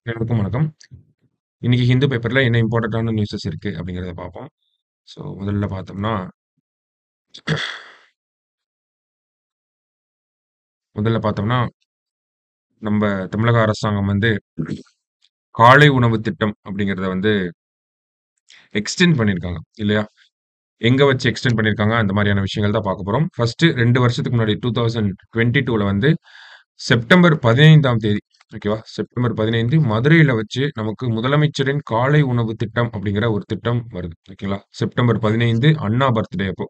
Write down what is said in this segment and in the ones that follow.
எல்லாருக்கும் வணக்கம். இன்னைக்கு ஹிந்து பேப்பர்ல என்ன இம்பார்ட்டன்டான நியூஸஸ் இருக்கு அப்படிங்கிறத பார்ப்போம். ஸோ முதல்ல பார்த்தோம்னா நம்ம தமிழக அரசாங்கம் வந்து காலை உணவு திட்டம் அப்படிங்கிறத வந்து எக்ஸ்டெண்ட் பண்ணியிருக்காங்க இல்லையா? எங்க வச்சு எக்ஸ்டெண்ட் பண்ணியிருக்காங்க அந்த மாதிரியான விஷயங்கள் தான் பார்க்க போறோம். ஃபர்ஸ்ட் 2 வருஷத்துக்கு முன்னாடி 2022ல வந்து செப்டம்பர் 15ஆம் தேதி ஓகேவா? செப்டம்பர் 15 மதுரையில வச்சு நமக்கு முதலமைச்சரின் காலை உணவு திட்டம் அப்படிங்கிற ஒரு திட்டம் வருது. ஓகேங்களா? செப்டம்பர் 15 அண்ணா பர்த்டே அப்போ.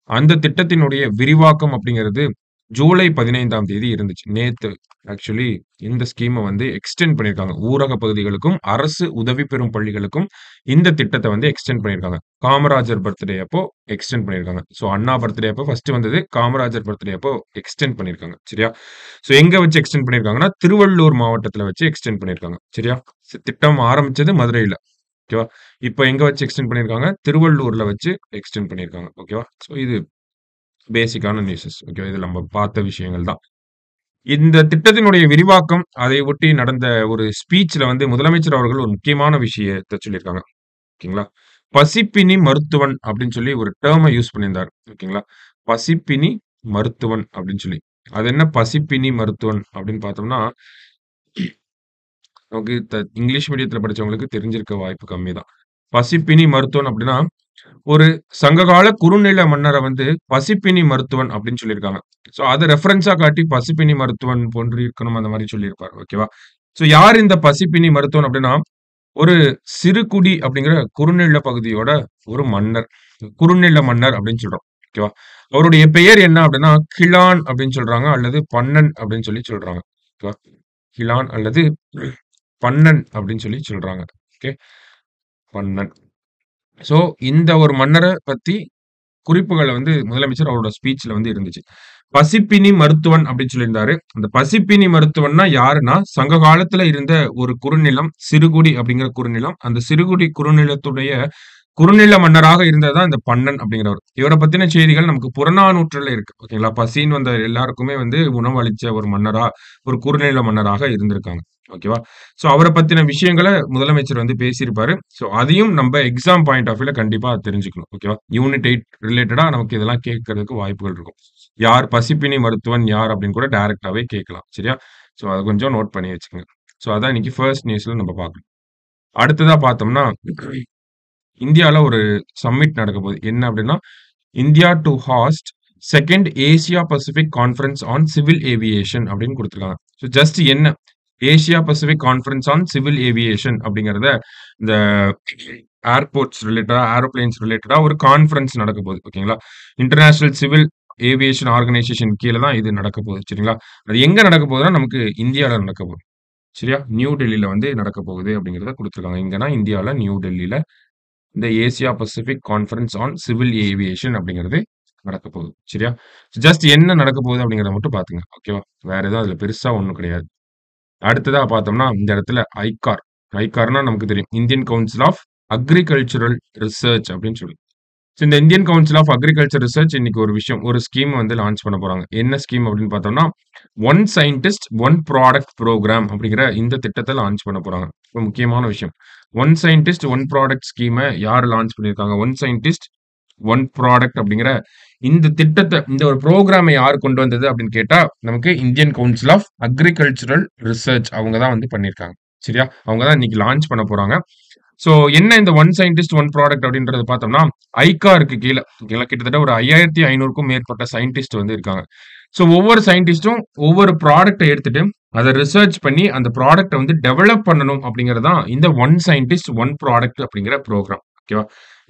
அந்த திட்டத்தினுடைய விரிவாக்கம் அப்படிங்கிறது ஜூலை 15ஆம் தேதி இருந்துச்சு. நேத்து ஆக்சுவலி இந்த ஸ்கீம வந்து எக்ஸ்டெண்ட் பண்ணியிருக்காங்க. ஊரக பகுதிகளுக்கும், அரசு உதவி பெறும் பள்ளிகளுக்கும் இந்த திட்டத்த வந்து எக்ஸ்டெண்ட் பண்ணியிருக்காங்க. காமராஜர் பர்த்டே அப்போ எக்ஸ்டெண்ட் பண்ணியிருக்காங்க. ஸோ அண்ணா பர்த்டே அப்போ ஃபர்ஸ்ட் வந்தது. காமராஜர் பர்த்டே அப்போ எக்ஸ்டெண்ட் பண்ணியிருக்காங்க. சரியா? ஸோ எங்க வச்சு எக்ஸ்டெண்ட் பண்ணியிருக்காங்கன்னா, திருவள்ளூர் மாவட்டத்துல வச்சு எக்ஸ்டெண்ட் பண்ணியிருக்காங்க. சரியா? திட்டம் ஆரம்பிச்சது மதுரையில. ஓகேவா? இப்ப எங்க வச்சு எக்ஸ்டெண்ட் பண்ணியிருக்காங்க? திருவள்ளூர்ல வச்சு எக்ஸ்டெண்ட் பண்ணியிருக்காங்க. ஓகேவா? ஸோ இது பேசிக்கான நியூஸஸ். ஓகேவா? இது நம்ம பார்த்த விஷயங்கள் தான். இந்த திட்டத்தினுடைய விரிவாக்கம், அதை ஒட்டி நடந்த ஒரு ஸ்பீச்ல வந்து முதலமைச்சர் அவர்கள் ஒரு முக்கியமான விஷயத்த சொல்லியிருக்காங்க. ஓகேங்களா? பசிப்பினி மருத்துவன் அப்படின்னு சொல்லி ஒரு டெர்ம யூஸ் பண்ணியிருந்தார். ஓகேங்களா? பசிப்பினி மருத்துவன் அப்படின்னு சொல்லி. அது என்ன பசிப்பினி மருத்துவன் அப்படின்னு பார்த்தோம்னா, நமக்கு இங்கிலீஷ் மீடியத்தில படிச்சவங்களுக்கு தெரிஞ்சிருக்க வாய்ப்பு கம்மி தான். பசிப்பினி மருத்துவன் அப்படின்னா, ஒரு சங்ககால குறுநில மன்னர வந்து பசிப்பினி மருத்துவன் அப்படின்னு சொல்லியிருக்காங்க. ஸோ அத ரெஃபரன்ஸா காட்டி பசிப்பினி மருத்துவன் போன்று இருக்கணும் அந்த மாரி சொல்லியிருப்பார். ஓகேவா? ஸோ யார் இந்த பசிப்பினி மருத்துவன் அப்படின்னா, ஒரு சிறுகுடி அப்படிங்கிற குறுநில பகுதியோட ஒரு மன்னர். குறுநில மன்னர் அப்படின்னு சொல்றோம். ஓகேவா? அவருடைய பெயர் என்ன அப்படின்னா, கிழான் அப்படின்னு சொல்றாங்க அல்லது பன்னன் அப்படின்னு சொல்லி சொல்றாங்க. ஓகேவா? கிழான் அல்லது பன்னன் அப்படின்னு சொல்லி சொல்றாங்க. ஓகே. பன்னன். ஸோ இந்த ஒரு மன்னர பத்தி குறிப்புகள வந்து முதலமைச்சர் அவரோட ஸ்பீச்ல வந்து இருந்துச்சு. பசிப்பினி மருத்துவன் அப்படின்னு சொல்லியிருந்தாரு. அந்த பசிப்பினி மருத்துவன்னா யாருன்னா, சங்க காலத்துல இருந்த ஒரு குறுநிலம், சிறுகுடி அப்படிங்கிற குறுநிலம். அந்த சிறுகுடி குறுநிலத்துடைய குறுநில மன்னராக இருந்தது தான் இந்த பன்னன் அப்படிங்கிறவர். இவர பத்தின செய்திகள் நமக்கு புறநானூற்றுல இருக்கு. ஓகேங்களா? பசின்னு வந்த எல்லாருக்குமே வந்து உணவு அளிச்ச ஒரு மன்னரா, ஒரு குறுநில மன்னராக இருந்திருக்காங்க. ஓகேவா? ஸோ அவர பத்தின விஷயங்கள முதலமைச்சர் வந்து பேசியிருப்பாரு. ஸோ அதையும் நம்ப எக்ஸாம் பாயிண்ட் ஆஃப் வியூல கண்டிப்பா தெரிஞ்சுக்கணும். ஓகேவா? யூனிட் 8 ரிலேட்டடா நமக்கு இதெல்லாம் கேட்கறதுக்கு வாய்ப்புகள் இருக்கும். யார் பசிப்பினி மருத்துவன் யார் அப்படின்னு கூட டைரக்ட்டாவே கேட்கலாம். சரியா? ஸோ அத கொஞ்சம் நோட் பண்ணி வச்சுக்கங்க. ஸோ அதான் இன்னைக்கு ஃபர்ஸ்ட் நியூஸ்ல நம்ம பார்க்கணும். அடுத்ததா பார்த்தோம்னா, இந்தியால ஒரு சம்மிட் நடக்க போகுது. என்ன அப்படின்னா, India to host 2nd Asia Pacific conference on civil aviation அப்படின்னு குடுத்திருக்காங்க. ஸோ ஜஸ்ட் என்ன? Asia Pacific conference on civil aviation அப்படிங்கிறத இந்த ஏர்போர்ட்ஸ் ரிலேட்டடா, ஏரோபிளேன்ஸ் ரிலேட்டடா ஒரு கான்ஃபரன்ஸ் நடக்க போகுது. ஓகேங்களா? இன்டர்நேஷனல் சிவில் ஏவியேஷன் ஆர்கனைசேஷன் கீழ தான் இது நடக்க போகுது. சரிங்களா? அது எங்க நடக்க போகுதுன்னா, நமக்கு இந்தியால நடக்க போகுது. சரியா? நியூ டெல்லில வந்து நடக்க போகுது அப்படிங்கிறத குடுத்திருக்காங்க. எங்கன்னா இந்தியால நியூ டெல்லில இந்த Asia Pacific conference on civil aviation அப்படிங்கிறது நடக்க போகுது. சரியா? ஜஸ்ட் என்ன நடக்க போகுது அப்படிங்கிறத மட்டும் பாத்துங்க. ஓகேவா? வேற எதுவும் அதுல பெருசா ஒண்ணும் கிடையாது. அடுத்ததா பார்த்தோம்னா, இந்த இடத்துல ஐகார். ஐகார்ன்னா நமக்கு தெரியும். Indian council of agricultural research அப்படின்னு சொல்லி. ஸோ இந்த Indian council of agriculture research இன்னைக்கு ஒரு விஷயம், ஒரு ஸ்கீம் வந்து லான்ச் பண்ண போறாங்க. என்ன ஸ்கீம் அப்படின்னு பார்த்தோம்னா, one scientist, one product program அப்படிங்கிற இந்த திட்டத்த லான்ச் பண்ண போறாங்க. ரொம்ப முக்கியமான விஷயம். ஒன் சயின்டிஸ்ட், ஒன் ப்ராடக்ட் ஸ்கீம யார் லான்ச் பண்ணியிருக்காங்க? ஒன் சயின்டிஸ்ட், ஒன் ப்ராடக்ட் அப்படிங்கிற இந்த திட்டத்த, இந்த ஒரு புரோகிராம யார் கொண்டு வந்தது அப்படின்னு கேட்டா, நமக்கு Indian council of agricultural research அவங்க தான் வந்து பண்ணியிருக்காங்க. சரியா? அவங்க தான் இன்னைக்கு லான்ச் பண்ண போறாங்க. ஸோ என்ன இந்த ஒன் சயின்டிஸ்ட், ஒன் ப்ராடக்ட் அப்படின்றத பார்த்தோம்னா, ஐகாருக்கு கீழ ஓகேங்களா, கிட்டத்தட்ட ஒரு 5500க்கும் மேற்பட்ட சயின்டிஸ்ட் வந்து இருக்காங்க. ஸோ ஒவ்வொரு சயின்டிஸ்ட்டும் ஒவ்வொரு ப்ராடக்ட்ட எடுத்துட்டு, அத ரிசர்ச் பண்ணி அந்த ப்ராடக்ட்ட வந்து டெவலப் பண்ணணும் அப்படிங்கிறது தான் இந்த ஒன் சயின்டிஸ்ட், ஒன் ப்ராடக்ட் அப்படிங்கிற புரோகிராம். ஓகேவா?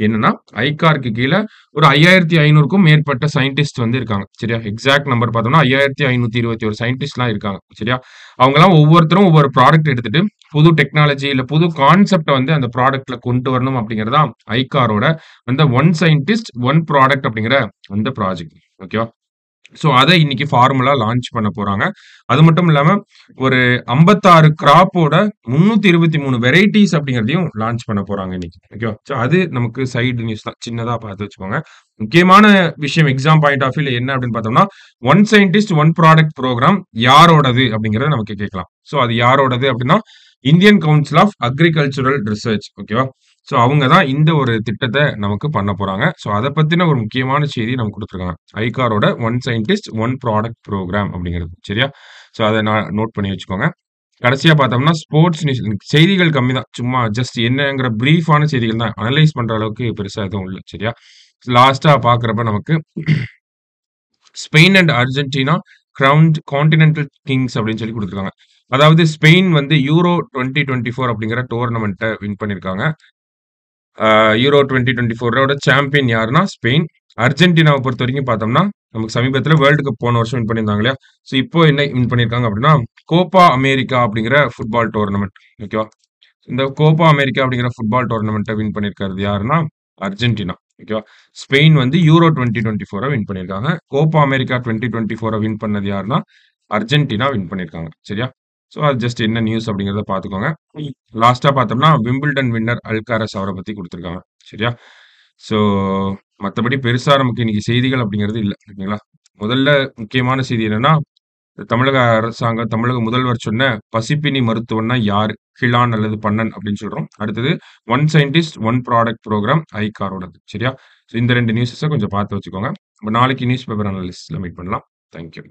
என்னன்னா, ஐகாருக்கு கீழ ஒரு 5500க்கும் மேற்பட்ட சயின்டிஸ்ட் வந்து இருக்காங்க. சரியா? எக்ஸாக்ட் நம்பர் பார்த்தோம்னா 5521 சயின்டிஸ்ட்லாம் இருக்காங்க. சரியா? அவங்கலாம் ஒவ்வொருத்தரும் ஒவ்வொரு ப்ராடக்ட் எடுத்துட்டு, புது டெக்னாலஜி இல்ல புது கான்செப்ட்ட வந்து அந்த ப்ராடக்ட்ல கொண்டு வரணும் அப்படிங்கிறது தான் ஐகாரோட அந்த ஒன் சயின்டிஸ்ட், ஒன் ப்ராடக்ட் அப்படிங்கிற அந்த ப்ராஜெக்ட். ஓகேவா? ஸோ அத இன்னைக்கு ஃபார்மலா லான்ச் பண்ண போறாங்க. அது மட்டும் இல்லாம ஒரு 56 கிராப்போட 323 வெரைட்டீஸ் அப்படிங்கிறதையும் லான்ச் பண்ண போறாங்க இன்னைக்கு. ஓகேவா? ஸோ அது நமக்கு சைடு நியூஸ் தான். சின்னதா பார்த்து வச்சுக்கோங்க. முக்கியமான விஷயம் எக்ஸாம் பாயிண்ட் ஆஃப் வியூல என்ன அப்படின்னு பார்த்தோம்னா, one scientist, one product programme யாரோடது அப்படிங்கிறத நமக்கு கேட்கலாம். ஸோ அது யாரோடது அப்படின்னா, Indian council of agricultural Research. ஓகேவா? ஸோ அவங்க தான் இந்த ஒரு திட்டத்த நமக்கு பண்ண போறாங்க. ஸோ அத பத்தின ஒரு முக்கியமான செய்தி நமக்கு குடுத்துருக்காங்க. ஐகாரோட one scientist, one product programme அப்படிங்கிறது. சரியா? ஸோ அத நோட் பண்ணி வச்சுக்கோங்க. கடைசியா பார்த்தோம்னா, ஸ்போர்ட்ஸ் நியூஸ் செய்திகள் கம்மி தான். சும்மா ஜஸ்ட் என்னங்கிற பிரீஃபான செய்திகள் தான். அனலைஸ் பண்ற அளவுக்கு பெருசா எதுவும் இல்ல. சரியா? லாஸ்ட்டா பார்க்குறப்ப நமக்கு Spain and Argentina ground continental Kings அப்படின்னு சொல்லி குடுத்துருக்காங்க. அதாவது ஸ்பெயின் வந்து யூரோ 2024 அப்படிங்கிற டோர்னமென்ட்ட வின் பண்ணியிருக்காங்க. யூரோ 2024ஓட சாம்பியன் யாருன்னா ஸ்பெயின். அர்ஜென்டினாவ பொறுத்தவரைக்கும் பார்த்தோம்னா, நமக்கு சமீபத்தில வேர்ல்டு கப் போன வருஷம் வின் பண்ணியிருந்தாங்க இல்லையா? ஸோ இப்போ என்ன வின் பண்ணியிருக்காங்க அப்படின்னா, கோப்பா அமெரிக்கா அப்படிங்கிற ஃபுட்பால் டோர்னமென்ட். ஓகேவா? இந்த கோப்பா அமெரிக்கா அப்படிங்கிற ஃபுட்பால் டோர்னமென்ட்ட வின் பண்ணியிருக்கிறது யாருன்னா, அர்ஜென்டினா. ஓகேவா? ஸ்பெயின் வந்து யூரோ 2024 வின் பண்ணியிருக்காங்க. கோப்பா அமெரிக்கா 2024 வின் பண்ணது யாருன்னா, அர்ஜென்டினா வின் பண்ணியிருக்காங்க. சரியா? ஸோ அது ஜஸ்ட் என்ன நியூஸ் அப்படிங்கிறத பார்த்துக்கோங்க. லாஸ்ட்டா பார்த்தோம்னா, விம்பிள்டன் வின்னர் அல்காரஸ் அவர பத்தி குடுத்துருக்காங்க. சரியா? ஸோ மத்தபடி பெருசா நமக்கு இன்னைக்கு செய்திகள் அப்படிங்கிறது இல்ல. ஓகேங்களா? முதல்ல முக்கியமான செய்தி என்னன்னா, தமிழக அரசாங்கம், தமிழக முதல்வர் சொன்ன பசிப்பினி மருத்துவம்னா யாரு? கிலான் அல்லது பண்ணன் அப்படின்னு சொல்றோம். அடுத்தது one scientist, one product programme ஐகாரோடது. சரியா? ஸோ இந்த 2 நியூஸஸ கொஞ்சம் பார்த்து வச்சுக்கோங்க. நம்ம நாளைக்கு நியூஸ் பேப்பர் அனாலிசிஸ்ல மீட் பண்ணலாம். Thank you.